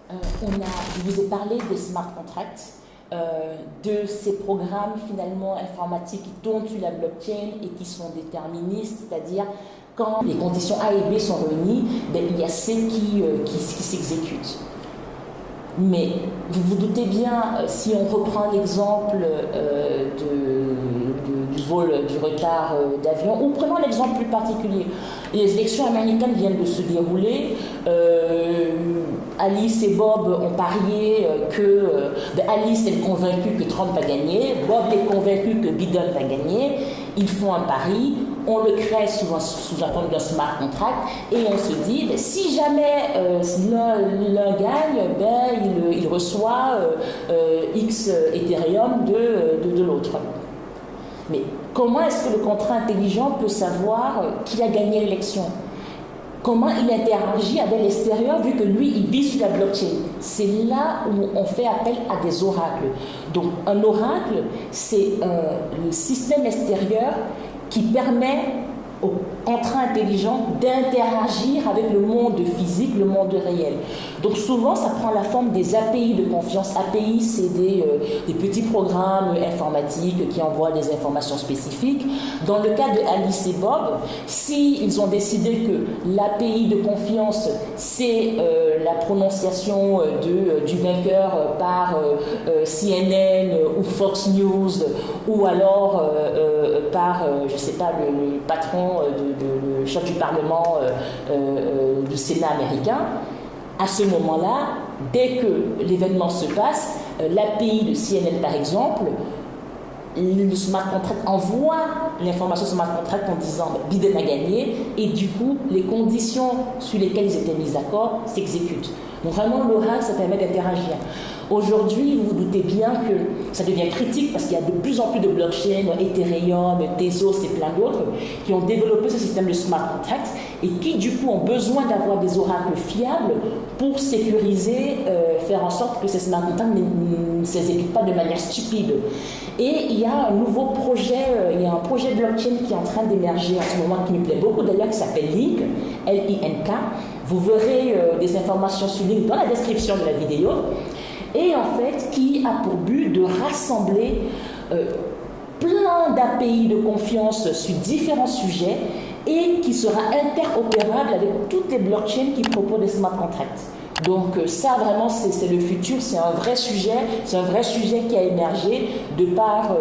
Je vous ai parlé des smart contracts, de ces programmes finalement informatiques qui tournent sur la blockchain et qui sont déterministes, c'est-à-dire quand les conditions A et B sont réunies, ben, il y a C qui s'exécutent. Mais vous vous doutez bien, si on reprend l'exemple du vol, du retard d'avion, ou prenons l'exemple plus particulier, les élections américaines viennent de se dérouler, Alice et Bob ont parié que Alice est convaincue que Trump va gagner, Bob est convaincu que Biden va gagner, ils font un pari, on le crée sous la forme d'un smart contract et on se dit, si jamais l'un gagne, il reçoit X Ethereum de l'autre. Mais comment est-ce que le contrat intelligent peut savoir qui a gagné l'élection? Comment il interagit avec l'extérieur vu que lui, il vit sur la blockchain? C'est là où on fait appel à des oracles. Donc un oracle, c'est le système extérieur qui permet au contrat intelligent d'interagir avec le monde physique, le monde réel. Donc souvent, ça prend la forme des API de confiance. API, c'est des petits programmes informatiques qui envoient des informations spécifiques. Dans le cas de Alice et Bob, s'ils ont décidé que l'API de confiance, c'est la prononciation du vainqueur par CNN ou Fox News, ou alors par, je ne sais pas, le patron le chef du Parlement du Sénat américain, à ce moment-là, dès que l'événement se passe, l'API de CNN par exemple, le smart contract envoie l'information smart contract en disant Biden a gagné et du coup les conditions sur lesquelles ils étaient mis d'accord s'exécutent. Donc vraiment l'oracle ça permet d'interagir. Aujourd'hui, vous vous doutez bien que ça devient critique parce qu'il y a de plus en plus de blockchains, Ethereum, Tezos et plein d'autres qui ont développé ce système de smart contracts et qui du coup ont besoin d'avoir des oracles fiables pour sécuriser, faire en sorte que ces smart contracts ne s'exécutent pas de manière stupide. Et il y a un nouveau projet, il y a un projet blockchain qui est en train d'émerger en ce moment qui me plaît beaucoup d'ailleurs qui s'appelle Link, L-I-N-K. Vous verrez des informations sur Link dans la description de la vidéo. Et en fait, qui a pour but de rassembler plein d'API de confiance sur différents sujets et qui sera interopérable avec toutes les blockchains qui proposent des smart contracts. Donc ça vraiment c'est le futur, c'est un vrai sujet qui a émergé de par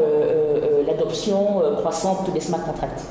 l'adoption croissante des smart contracts.